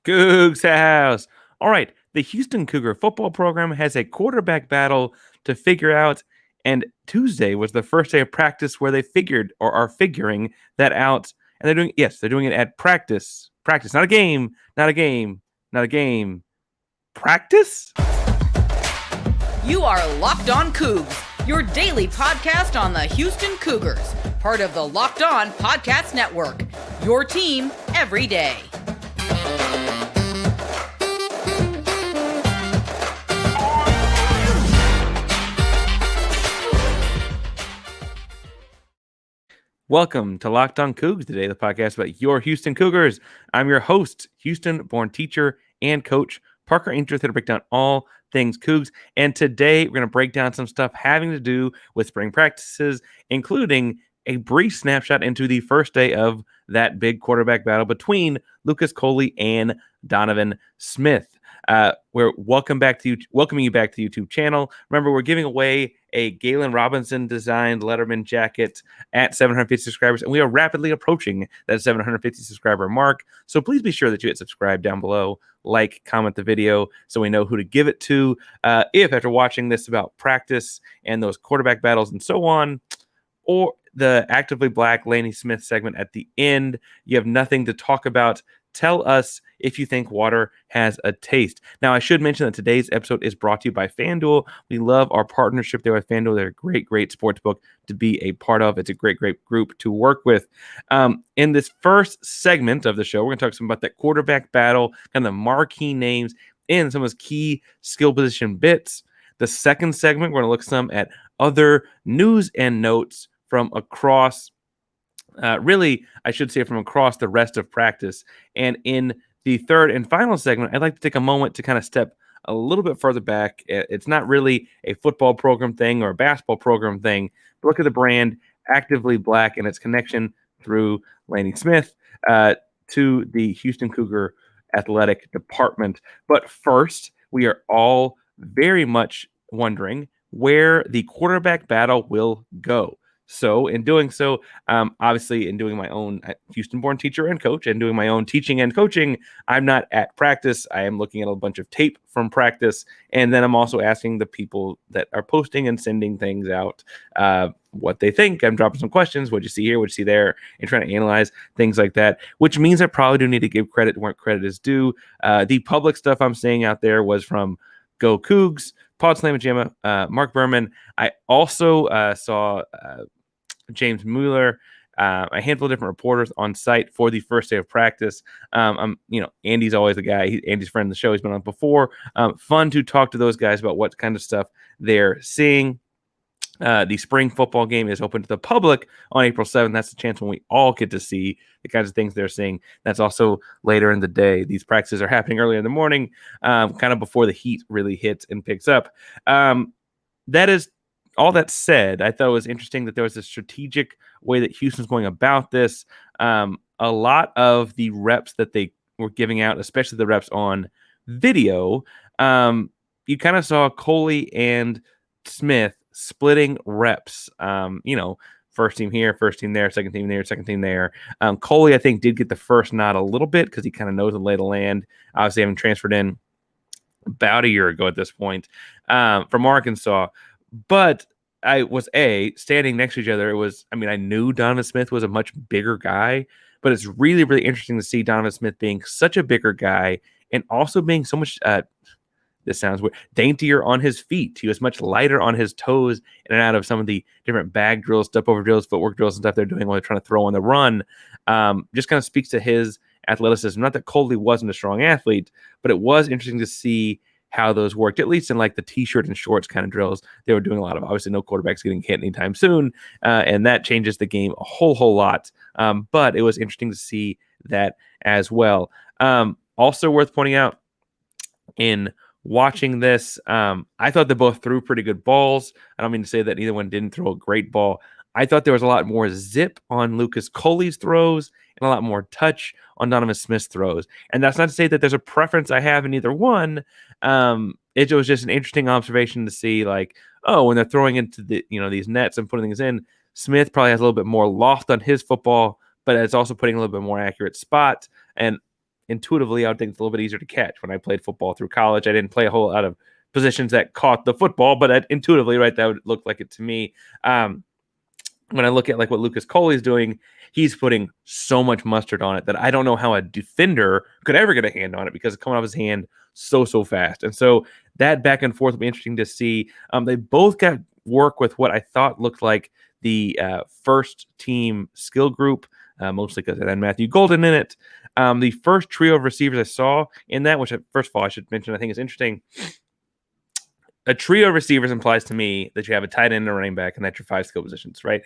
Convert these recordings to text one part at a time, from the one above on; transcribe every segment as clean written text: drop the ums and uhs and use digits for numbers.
Coogs House. All right, the Houston Cougar football program has a quarterback battle to figure out, and Tuesday was the first day of practice where they figured or are figuring that out. And they're doing it at practice. Practice, not a game, not a game, not a game. Practice? You are Locked On Cougs, your daily podcast on the Houston Cougars, part of the Locked On Podcast Network. Your team every day. Welcome to Locked On Cougs, today the podcast about your Houston Cougars. I'm your host, Houston-born teacher and coach Parker Ainsworth, here to break down all things Cougs. And today we're going to break down some stuff having to do with spring practices, including a brief snapshot into the first day of that big quarterback battle between Lucas Coley and Donovan Smith. We're welcoming you back to the YouTube channel. Remember, we're giving away a Galen Robinson designed Letterman jacket at 750 subscribers, and we are rapidly approaching that 750 subscriber mark. So please be sure that you hit subscribe down below, like, comment the video so we know who to give it to. If after watching this about practice and those quarterback battles and so on, or the Actively Black Lanny Smith segment at the end, you have nothing to talk about, tell us if you think water has a taste. Now, I should mention that today's episode is brought to you by FanDuel. We love our partnership there with FanDuel. They're a great sports book to be a part of. It's a great group to work with. In this first segment of the show, we're going to talk some about that quarterback battle, kind of the marquee names and some of those key skill position bits. The second segment, we're going to look some at other news and notes from across I should say from across the rest of practice. And in the third and final segment, I'd like to take a moment to kind of step a little bit further back. It's not really a football program thing or a basketball program thing. But look at the brand Actively Black and its connection through Lanny Smith to the Houston Cougar athletic department. But first, we are all very much wondering where the quarterback battle will go. So in doing so, obviously in doing my own Houston-born teacher and coach and doing my own teaching and coaching, I'm not at practice. I am looking at a bunch of tape from practice. And then I'm also asking the people that are posting and sending things out what they think. I'm dropping some questions. What'd you see here? What'd you see there? And trying to analyze things like that, which means I probably do need to give credit where credit is due. The public stuff I'm seeing out there was from Go Cougs, Pod Slam and Jamma, Mark Berman. I also saw James Mueller, a handful of different reporters on site for the first day of practice. Andy's always the guy. Andy's friend of the show. He's been on before. Fun to talk to those guys about what kind of stuff they're seeing. The spring football game is open to the public on April 7th. That's the chance when we all get to see the kinds of things they're seeing. That's also later in the day. These practices are happening earlier in the morning, kind of before the heat really hits and picks up. That is all that said, I thought it was interesting that there was a strategic way that Houston's going about this. A lot of the reps that they were giving out, especially the reps on video, you kind of saw Coley and Smith splitting reps. First team here, first team there, second team there, second team there. Coley, I think, did get the first nod a little bit because he kind of knows the lay of the land. Obviously, having transferred in about a year ago at this point from Arkansas. But I was standing next to each other. I knew Donovan Smith was a much bigger guy, but it's really, really interesting to see Donovan Smith being such a bigger guy and also being so much, this sounds weird, daintier on his feet. He was much lighter on his toes in and out of some of the different bag drills, step over drills, footwork drills, and stuff they're doing while they're trying to throw on the run. Just kind of speaks to his athleticism. Not that Coley wasn't a strong athlete, but it was interesting to see how those worked, at least in like the t-shirt and shorts kind of drills. They were doing a lot of, obviously no quarterbacks getting hit anytime soon. And that changes the game a whole lot. But it was interesting to see that as well. Also worth pointing out in watching this, I thought they both threw pretty good balls. I don't mean to say that either one didn't throw a great ball. I thought there was a lot more zip on Lucas Coley's throws and a lot more touch on Donovan Smith's throws. And that's not to say that there's a preference I have in either one. It was just an interesting observation to see, like, when they're throwing into the these nets and putting things in, Smith probably has a little bit more loft on his football, but it's also putting a little bit more accurate spot. And intuitively, I would think it's a little bit easier to catch. When I played football through college, I didn't play a whole lot of positions that caught the football, but intuitively, right, that would look like it to me. When I look at like what Lucas Coley is doing, he's putting so much mustard on it that I don't know how a defender could ever get a hand on it because it's coming off his hand so fast. And so that back and forth will be interesting to see. They both got work with what I thought looked like the first team skill group, mostly because it had Matthew Golden in it. The first trio of receivers I saw in that, which first of all I should mention, I think is interesting. A trio of receivers implies to me that you have a tight end and a running back, and that's your 5 skill positions, right?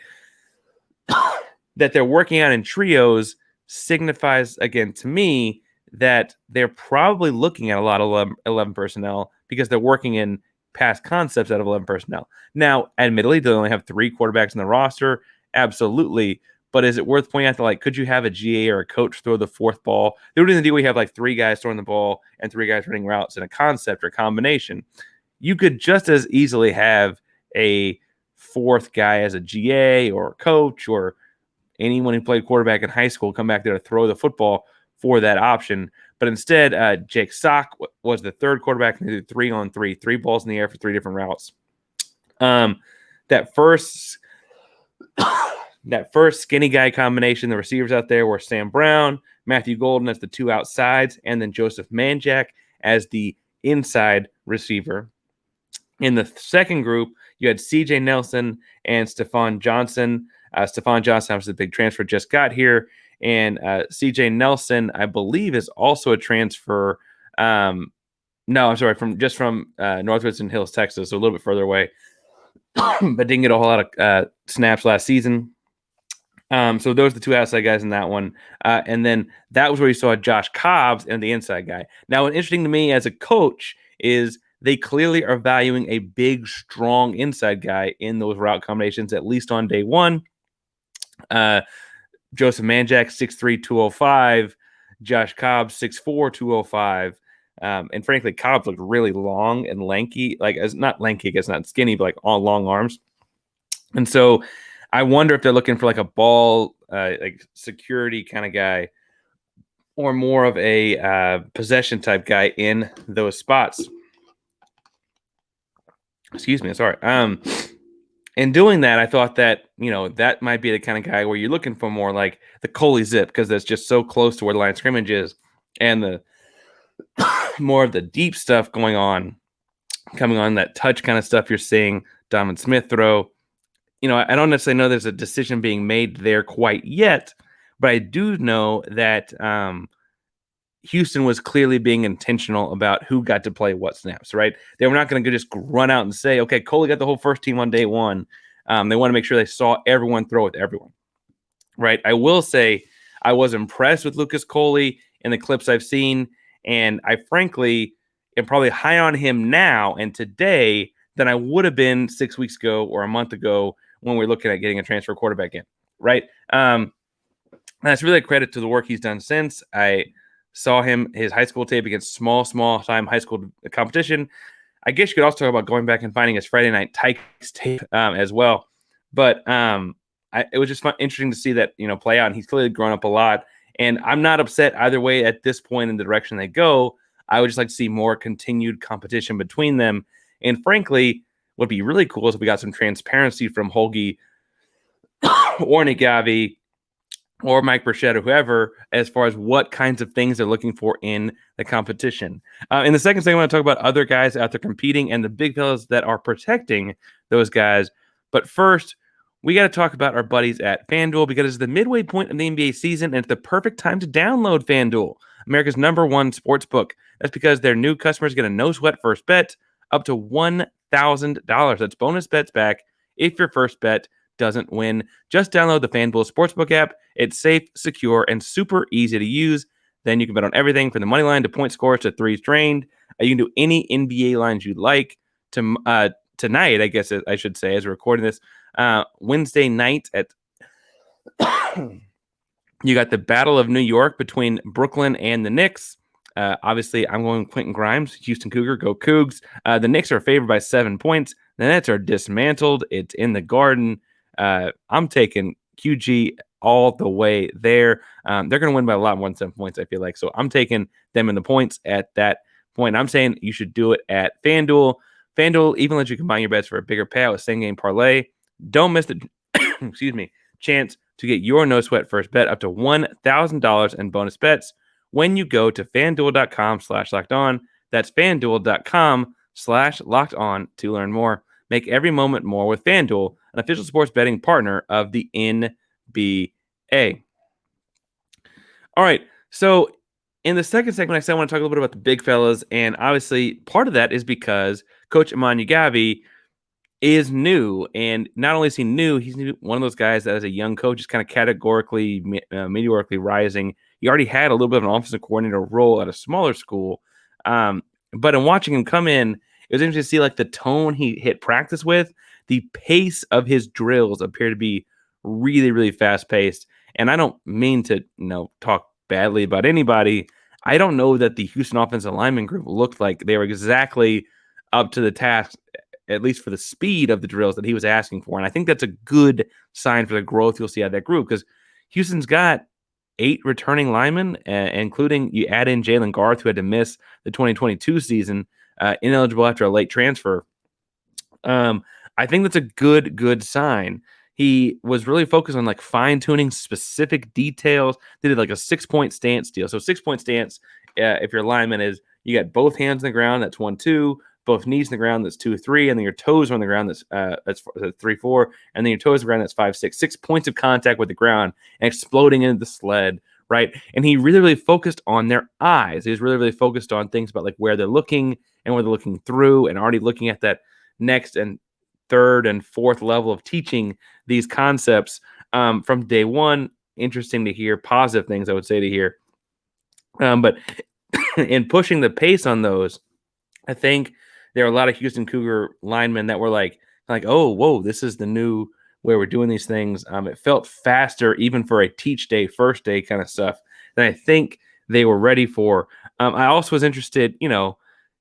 That they're working out in trios signifies, again, to me, that they're probably looking at a lot of 11 personnel because they're working in past concepts out of 11 personnel. Now, admittedly, they only have 3 quarterbacks in the roster. Absolutely. But is it worth pointing out that, like, could you have a GA or a coach throw the 4th ball? They wouldn't do we have like 3 guys throwing the ball and 3 guys running routes in a concept or combination. You could just as easily have a 4th guy as a GA or a coach or anyone who played quarterback in high school come back there to throw the football for that option. But instead, Jake Sock was the 3rd quarterback and they did 3-on-3, 3 balls in the air for 3 different routes. That first skinny guy combination, the receivers out there were Sam Brown, Matthew Golden as the 2 outsides, and then Joseph Manjack as the inside receiver. In the second group, you had CJ Nelson and Stephon Johnson. Stephon Johnson was the big transfer, just got here. And CJ Nelson, I believe, is also a transfer. From Northwoods and Hills, Texas, so a little bit further away, but didn't get a whole lot of snaps last season. So those are the 2 outside guys in that one. And then that was where you saw Josh Cobbs and the inside guy. Now, what's interesting to me as a coach is they clearly are valuing a big, strong inside guy in those route combinations, at least on day one. Joseph Manjack, 6'3", 205. Josh Cobbs, 6'4", 205. And frankly, Cobbs looked really long and lanky. Like, as not lanky, I guess not skinny, but like all long arms. And so I wonder if they're looking for like a ball, like security kind of guy, or more of a possession type guy in those spots. Excuse me, sorry. In doing that, I thought that, that might be the kind of guy where you're looking for more like the Coley zip, because that's just so close to where the line of scrimmage is, and the more of the deep stuff coming on, that touch kind of stuff you're seeing Donovan Smith throw. I don't necessarily know there's a decision being made there quite yet, but I do know that Houston was clearly being intentional about who got to play what snaps, right? They were not going to just run out and say, okay, Coley got the whole first team on day one. They want to make sure they saw everyone throw with everyone, right? I will say I was impressed with Lucas Coley in the clips I've seen, and I frankly am probably high on him now and today than I would have been 6 weeks ago or a month ago when we were looking at getting a transfer quarterback in, right? That's really a credit to the work he's done since. I saw his high school tape against small time high school competition. I guess you could also talk about going back and finding his Friday Night Tykes tape as well. But it was just interesting to see that, play out. And he's clearly grown up a lot. And I'm not upset either way at this point in the direction they go. I would just like to see more continued competition between them. And frankly, what'd be really cool is if we got some transparency from Holgi or Nagavi or Mike Burchett or whoever, as far as what kinds of things they're looking for in the competition. In the second segment, I want to talk about other guys out there competing and the big fellas that are protecting those guys. But first, we got to talk about our buddies at FanDuel, because it's the midway point of the NBA season, and it's the perfect time to download FanDuel, America's #1 sports book. That's because their new customers get a no-sweat first bet up to $1,000. That's bonus bets back if your first bet doesn't win. Just download the FanDuel Sportsbook app. It's safe, secure, and super easy to use. Then you can bet on everything from the money line to point scores to threes drained. You can do any NBA lines you'd like. Tonight, I guess I should say, as we're recording this, Wednesday night at you got the Battle of New York between Brooklyn and the Knicks. Obviously, I'm going Quentin Grimes, Houston Cougar, go Cougs. The Knicks are favored by 7 points. The Nets are dismantled. It's in the Garden. I'm taking QG all the way there. They're going to win by a lot more than 7 points, I feel like. So I'm taking them in the points at that point. I'm saying you should do it at FanDuel. FanDuel even lets you combine your bets for a bigger payout with same-game parlay. Don't miss the chance to get your no-sweat first bet up to $1,000 in bonus bets when you go to FanDuel.com/lockedon. That's FanDuel.com/lockedon to learn more. Make every moment more with FanDuel, an official sports betting partner of the NBA. All right, so in the second segment, I said I want to talk a little bit about the big fellas, and obviously part of that is because Coach Emmanuel Gavi is new, and not only is he new, he's one of those guys that as a young coach is kind of categorically, meteorically rising. He already had a little bit of an offensive coordinator role at a smaller school, but in watching him come in, it was interesting to see like the tone he hit practice with. The pace of his drills appear to be really, really fast paced. And I don't mean to, talk badly about anybody. I don't know that the Houston offensive lineman group looked like they were exactly up to the task, at least for the speed of the drills that he was asking for. And I think that's a good sign for the growth you'll see out of that group, because Houston's got 8 returning linemen, including you add in Jalen Garth, who had to miss the 2022 season, ineligible after a late transfer. I think that's a good sign. He was really focused on like fine-tuning specific details. They did like a 6-point stance deal. So 6-point stance, if your lineman is, you got both hands on the ground, that's 1-2, both knees on the ground, that's 2-3, and then your toes are on the ground, that's 3-4, and then your toes on the ground, that's 5-6. 6 points of contact with the ground and exploding into the sled, right? And he really, really focused on their eyes. He was really, really focused on things about like where they're looking and where they're looking through, and already looking at that next and third and fourth level of teaching these concepts from day one. Interesting to hear, positive things I would say to hear. But in pushing the pace on those, I think there are a lot of Houston Cougar linemen that were like, oh, whoa, this is the new way we're doing these things. It felt faster, even for a teach day, first day kind of stuff, than I think they were ready for. I also was interested,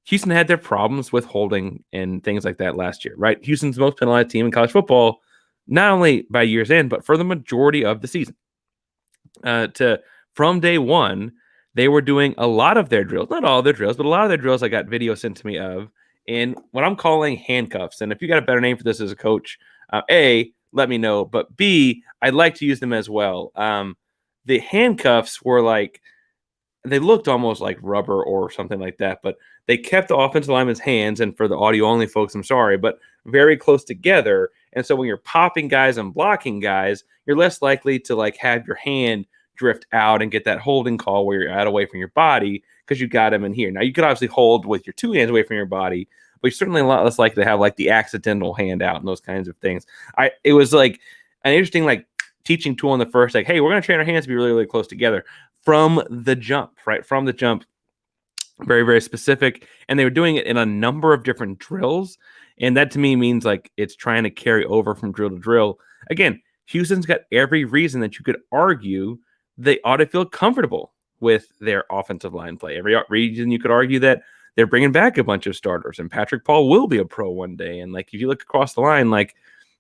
Houston had their problems with holding and things like that last year, right? Houston's most penalized team in college football, not only by year's end, but for the majority of the season. From day one, they were doing a lot of their drills, not all of their drills, but a lot of their drills I got video sent to me of in what I'm calling handcuffs. And if you got a better name for this as a coach, A, let me know. But B, I'd like to use them as well. The handcuffs were like, they looked almost like rubber or something like that, but they kept the offensive lineman's hands, and for the audio only folks, I'm sorry, but very close together. And so when you're popping guys and blocking guys, you're less likely to like have your hand drift out and get that holding call where you're out away from your body because you got him in here. Now you could obviously hold with your 2 hands away from your body, but you're certainly a lot less likely to have like the accidental hand out and those kinds of things. It was like an interesting like teaching tool in the first, like, hey, we're going to train our hands to be really, really close together from the jump, right? From the jump, very, very specific. And they were doing it in a number of different drills. And that to me means like it's trying to carry over from drill to drill. Again, Houston's got every reason that you could argue they ought to feel comfortable with their offensive line play. Every reason you could argue that they're bringing back a bunch of starters and Patrick Paul will be a pro one day. And like, if you look across the line, like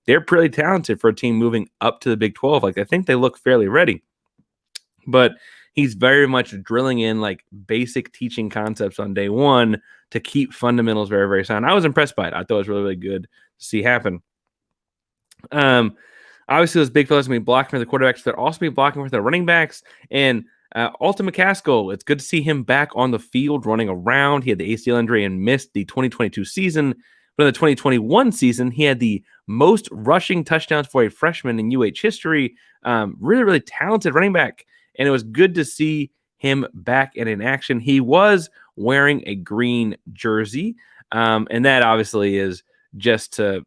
they're pretty talented for a team moving up to the Big 12. Like I think they look fairly ready, but he's very much drilling in like basic teaching concepts on day one to keep fundamentals very, very sound. I was impressed by it. I thought it was really, really good to see happen. Obviously, those big fellas going to be blocking for the quarterbacks. They're also be blocking for the running backs. And Alton McCaskill, it's good to see him back on the field running around. He had the ACL injury and missed the 2022 season. But in the 2021 season, he had the most rushing touchdowns for a freshman in UH history. Really, really talented running back. And it was good to see him back and in action. He was wearing a green jersey. And that obviously is just to,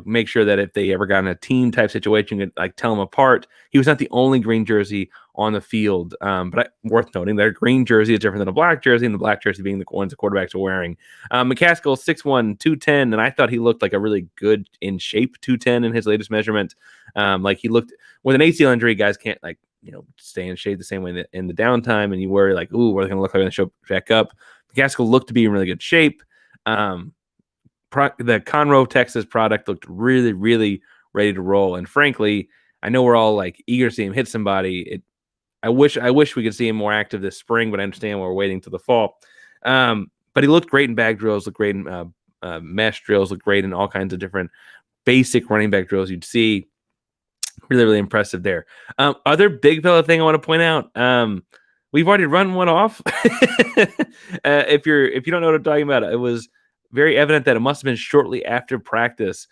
make sure that if they ever got in a team type situation, you could like tell them apart. He was not the only green jersey on the field. But worth noting, their green jersey is different than a black jersey, and the black jersey being the ones the quarterbacks are wearing. McCaskill, 6'1", 210, and I thought he looked like a really good in shape 210 in his latest measurement. Like he looked with an ACL injury, guys can't like, stay in shape the same way in the downtime, and you worry like, ooh, what are they going to look like when they show back up? McCaskill looked to be in really good shape. The Conroe, Texas product looked really, really ready to roll. And frankly, I know we're all like eager to see him hit somebody. I wish we could see him more active this spring, but I understand we're waiting till the fall. But he looked great in bag drills, looked great in mesh drills, looked great in all kinds of different basic running back drills you'd see. Really, really impressive there. Other big fella thing I want to point out. We've already run one off. If you don't know what I'm talking about, it was very evident that it must have been shortly after practice.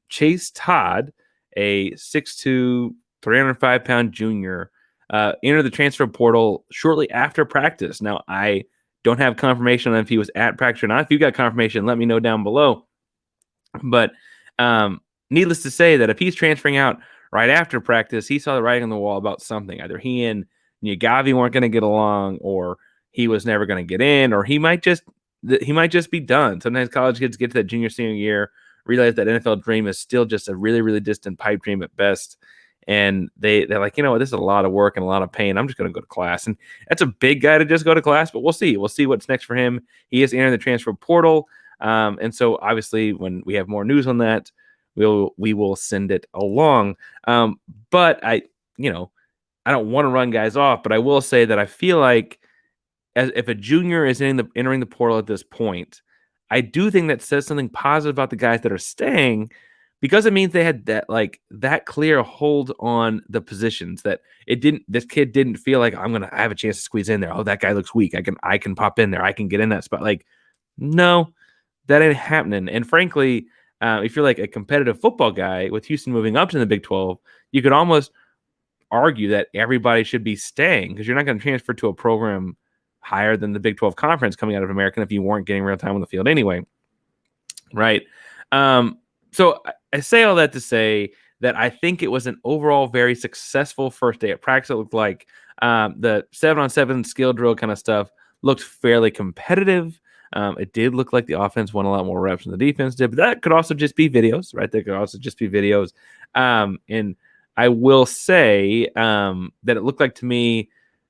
Chase Todd, a 6'2", 305-pound junior, entered the transfer portal shortly after practice. Now, I don't have confirmation on if he was at practice or not. If you got confirmation, let me know down below. But needless to say that if he's transferring out right after practice, he saw the writing on the wall about something. Either he and Nyagavi weren't going to get along, or he was never going to get in, or he might just be done. Sometimes college kids get to that junior, senior year, realize that NFL dream is still just a really, really distant pipe dream at best. And they're like, you know what, this is a lot of work and a lot of pain. I'm just going to go to class. And that's a big guy to just go to class, but we'll see. We'll see what's next for him. He is entering the transfer portal. And so obviously when we have more news on that, we will send it along. But I don't want to run guys off, but I will say that I feel like if a junior is entering the portal at this point, I do think that says something positive about the guys that are staying, because it means they had that clear hold on the positions, that this kid didn't feel like I have a chance to squeeze in there. Oh, that guy looks weak. I can pop in there. I can get in that spot. Like, no, that ain't happening. And frankly, if you're like a competitive football guy with Houston moving up to the Big 12, you could almost argue that everybody should be staying, because you're not going to transfer to a program higher than the Big 12 conference coming out of American if you weren't getting real time on the field anyway. Right. So I say all that to say that I think it was an overall very successful first day at practice. It looked like the 7-on-7 skill drill kind of stuff looked fairly competitive. It did look like the offense won a lot more reps than the defense did, but that could also just be videos, right? That could also just be videos. And I will say that it looked like to me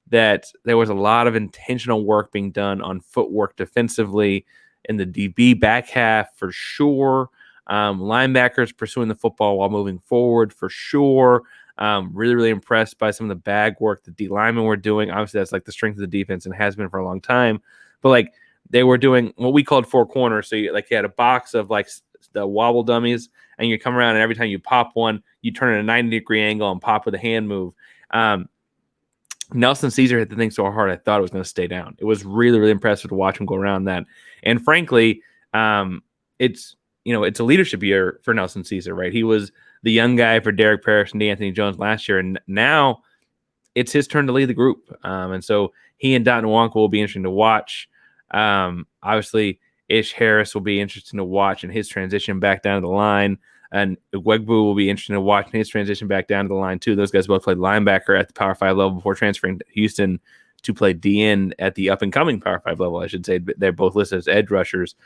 that there was a lot of intentional work being done on footwork defensively in the DB back half for sure. Linebackers pursuing the football while moving forward for sure. Really, really impressed by some of the bag work the D linemen were doing. Obviously, that's like the strength of the defense and has been for a long time. But like they were doing what we called four corners. So you had a box of like the wobble dummies, and you come around, and every time you pop one, you turn it a 90-degree angle and pop with a hand move. Nelson Caesar hit the thing so hard I thought it was going to stay down. It was really, really impressive to watch him go around that. And frankly, it's a leadership year for Nelson Caesar, right? He was the young guy for Derek Parrish and DeAnthony Jones last year, and now it's his turn to lead the group. And so he and Dot Nwanko will be interesting to watch. Obviously, Ish Harris will be interesting to watch in his transition back down to the line. And Wegbu will be interesting to watch in his transition back down to the line, too. Those guys both played linebacker at the Power 5 level before transferring to Houston to play DN at the up-and-coming Power 5 level, I should say. They're both listed as edge rushers.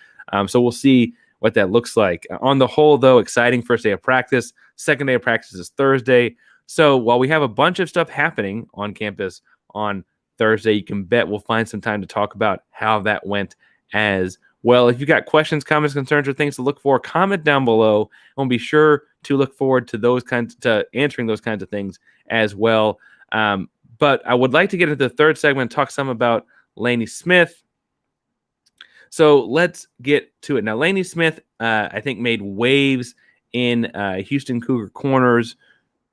So we'll see what that looks like. On the whole, though, exciting first day of practice. Second day of practice is Thursday. So while we have a bunch of stuff happening on campus on Thursday, you can bet we'll find some time to talk about how that went as well. If you've got questions, comments, concerns, or things to look for, comment down below. And we'll be sure to look forward to answering those kinds of things as well. But I would like to get into the third segment and talk some about Lanny Smith. So let's get to it. Now, Lanny Smith, I think, made waves in Houston Cougar corners.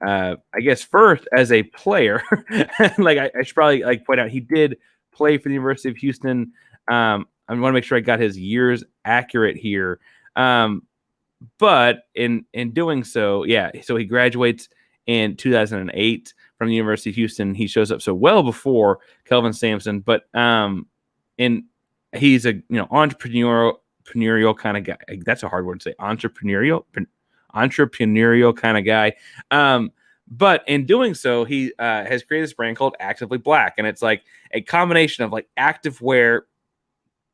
I guess first as a player, I should probably point out he did play for the University of Houston. I want to make sure I got his years accurate here. But in doing so, so he graduates in 2008 from the University of Houston. He shows up so well before Kelvin Sampson, but he's a entrepreneurial kind of guy. That's a hard word to say. Entrepreneurial kind of guy. But in doing so, he has created this brand called Actively Black, and it's like a combination of like active wear,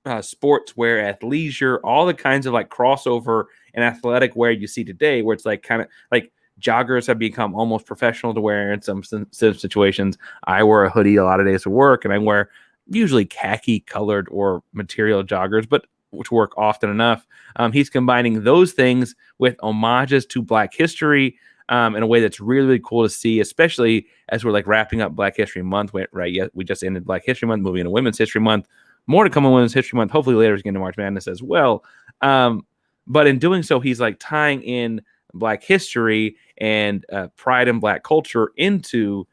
sportswear, athleisure, all the kinds of like crossover and athletic wear you see today, where it's like kind of like joggers have become almost professional to wear in some situations. I wear a hoodie a lot of days to work, and I wear usually khaki colored or material joggers, but to work often enough. He's combining those things with homages to Black history, in a way that's really, really cool to see, especially as we're like wrapping up Black History Month, right? Yeah, we just ended Black History Month, moving into Women's History Month. More to come on Women's History Month. Hopefully later, we get into March Madness as well. But in doing so, he's like tying in Black history and pride in Black culture into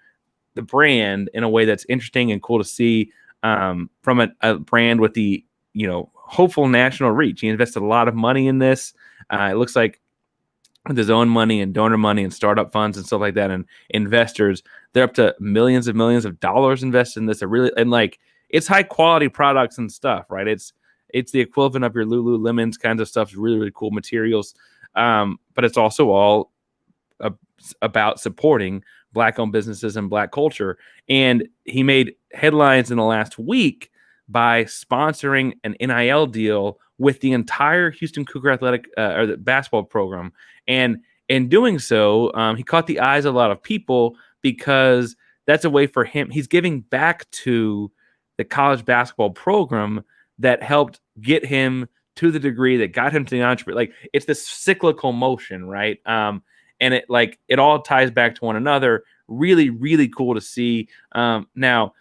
the brand in a way that's interesting and cool to see, from a brand with the, hopeful national reach. He invested a lot of money in this. It looks like with his own money and donor money and startup funds and stuff like that, and investors, they're up to millions of dollars invested in this. It's high quality products and stuff, right? It's the equivalent of your Lululemons kinds of stuff. It's really, really cool materials. But it's also all about supporting Black-owned businesses and Black culture. And he made headlines in the last week by sponsoring an NIL deal with the entire Houston Cougar athletic or the basketball program. And in doing so, he caught the eyes of a lot of people because that's a way for him. He's giving back to the college basketball program that helped get him to the degree that got him to the entrepreneur. Like, it's this cyclical motion, right? And it all ties back to one another. Really, really cool to see. Now,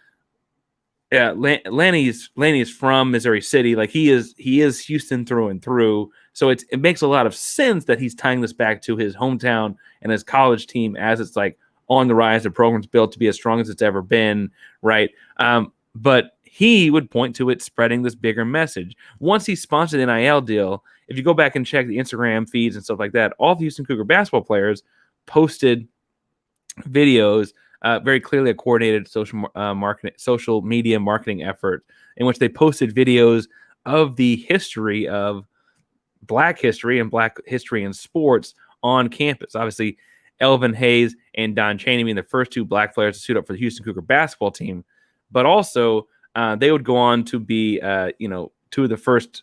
Lanny is from Missouri City. Like, he is Houston through and through. So it makes a lot of sense that he's tying this back to his hometown and his college team as it's like on the rise. The program's built to be as strong as it's ever been, right? But he would point to it spreading this bigger message. Once he sponsored the NIL deal, if you go back and check the Instagram feeds and stuff like that, all the Houston Cougar basketball players posted videos, very clearly a coordinated social media marketing effort in which they posted videos of the history of Black history and Black history in sports on campus. Obviously, Elvin Hayes and Don Chaney being the first two Black players to suit up for the Houston Cougar basketball team, but also they would go on to be, two of the first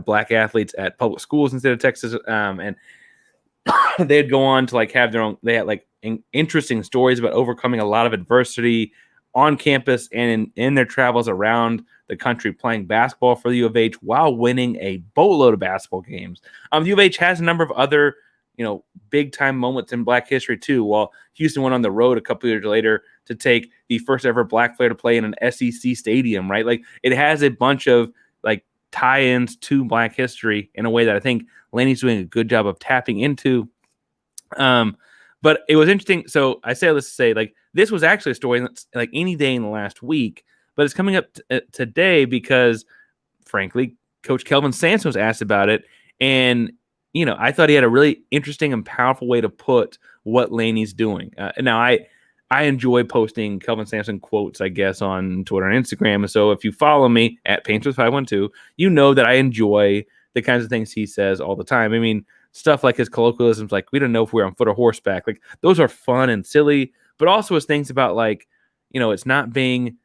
Black athletes at public schools in the state of Texas, and they'd go on to like have their own. They had like interesting stories about overcoming a lot of adversity on campus and in their travels around the country playing basketball for the U of H while winning a boatload of basketball games. The U of H has a number of other, big time moments in Black history too. While Houston went on the road a couple years later to take the first ever Black player to play in an SEC stadium, right? Like, it has a bunch of like tie-ins to Black history in a way that I think Lanny's doing a good job of tapping into. But it was interesting. So I say, let's say, like, this was actually a story that's like any day in the last week, but it's coming up today because, frankly, Coach Kelvin Sampson was asked about it. And, I thought he had a really interesting and powerful way to put what Lanny's doing. Now, I enjoy posting Kelvin Sampson quotes, I guess, on Twitter and Instagram. And so if you follow me at Paintsworth512, you know that I enjoy the kinds of things he says all the time. I mean, stuff like his colloquialisms, like, we don't know if we're on foot or horseback. Like, those are fun and silly, but also his things about, like, it's not being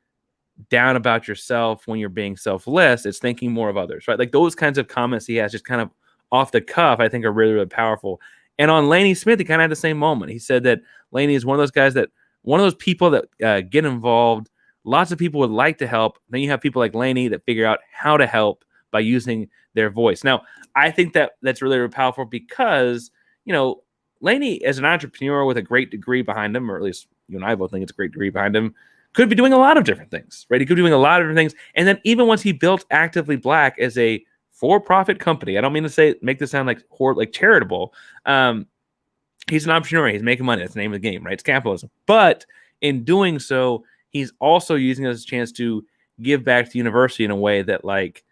down about yourself when you're being selfless. It's thinking more of others, right? Like, those kinds of comments he has just kind of off the cuff, I think, are really, really powerful. And on Lanny Smith, he kind of had the same moment. He said that Lanny is one of those guys one of those people that get involved. Lots of people would like to help. Then you have people like Lanny that figure out how to help by using their voice. Now, I think that's really, really powerful because, Lanny, as an entrepreneur with a great degree behind him, or at least you and I both think it's a great degree behind him, could be doing a lot of different things, right? He could be doing a lot of different things. And then even once he built Actively Black as a for-profit company, I don't mean to make this sound like charitable. He's an entrepreneur. He's making money. That's the name of the game, right? It's capitalism. But in doing so, he's also using it as a chance to give back to the university in a way that, like,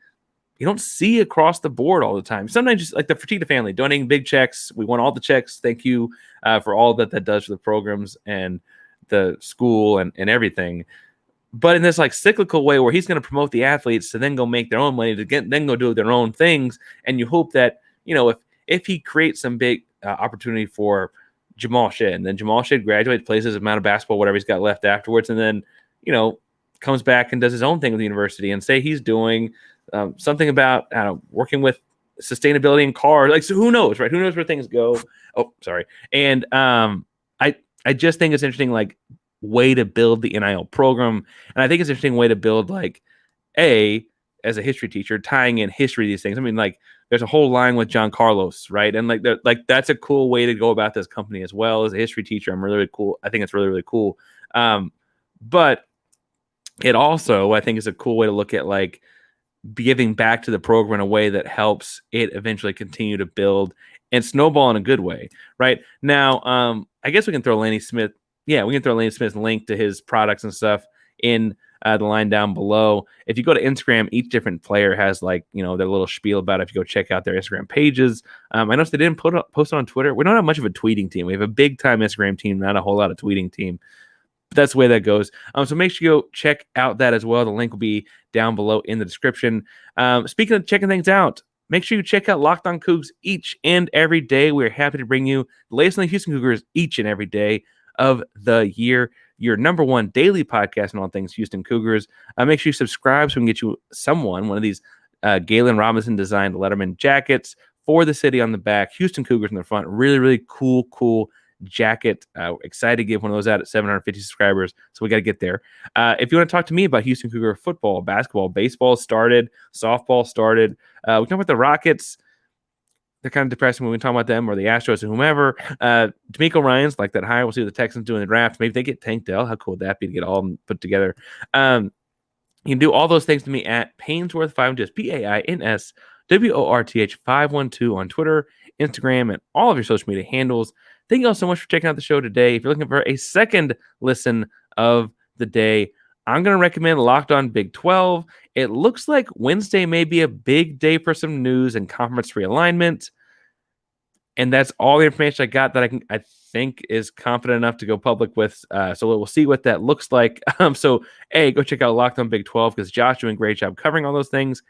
you don't see across the board all the time. Sometimes just like the Fertitta family donating big checks. We want all the checks. Thank you for all that does for the programs and the school and everything. But in this like cyclical way where he's going to promote the athletes to then go make their own money then go do their own things. And you hope that, if he creates some big opportunity for Jamal Shedd, and then Jamal Shedd graduates, plays his amount of basketball, whatever he's got left afterwards, and then, comes back and does his own thing with the university, and say he's doing something about, I don't know, working with sustainability in cars. Like, so who knows, right? Who knows where things go? Oh, sorry. And I just think it's interesting, like, way to build the NIL program. And I think it's an interesting way to build, like, as a history teacher, tying in history these things. I mean, like there's a whole line with John Carlos, right? And like that's a cool way to go about this company as well. As a history teacher, I'm really cool. I think it's really, really cool. But it also, I think, is a cool way to look at like giving back to the program in a way that helps it eventually continue to build and snowball in a good way. Right now, I guess we can throw Lanny Smith. Yeah, we can throw Lanny Smith's link to his products and stuff in the line down below. If you go to Instagram, each different player has like, their little spiel about it. If you go check out their Instagram pages. I noticed they didn't post on Twitter. We don't have much of a tweeting team. We have a big time Instagram team, not a whole lot of tweeting team. But that's the way that goes. So make sure you go check out that as well. The link will be down below in the description. Speaking of checking things out, make sure you check out Locked On Cougs each and every day. We're happy to bring you the latest on the Houston Cougars each and every day of the year. Your number one daily podcast on all things Houston Cougars. Make sure you subscribe so we can get you one of these Galen Robinson designed Letterman jackets for the city on the back, Houston Cougars in the front. Really, really cool jacket. Excited to give one of those out at 750 subscribers. So we got to get there. If you want to talk to me about Houston Cougar football, basketball, baseball started, softball started. We talk about the Rockets. They're kind of depressing when we talk about them, or the Astros or whomever. D'Amico Ryans, like that high. We'll see what the Texans do in the draft. Maybe they get Tank Dell. How cool would that be to get all put together? You can do all those things to me at Painsworth5, just PAINSWORTH512 on Twitter, Instagram, and all of your social media handles. Thank you all so much for checking out the show today. If you're looking for a second listen of the day, I'm going to recommend Locked On Big 12. It looks like Wednesday may be a big day for some news and conference realignment. And that's all the information I got that I think is confident enough to go public with. So we'll see what that looks like. So A, go check out Locked On Big 12 because Josh doing a great job covering all those things.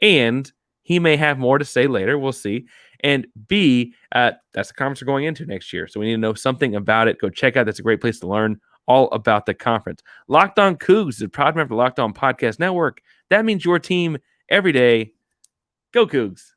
And he may have more to say later. We'll see. And B, that's the conference we're going into next year. So we need to know something about it. Go check out. That's a great place to learn all about the conference. Locked On Cougs is a proud member of the Locked On Podcast Network. That means your team every day. Go Cougs.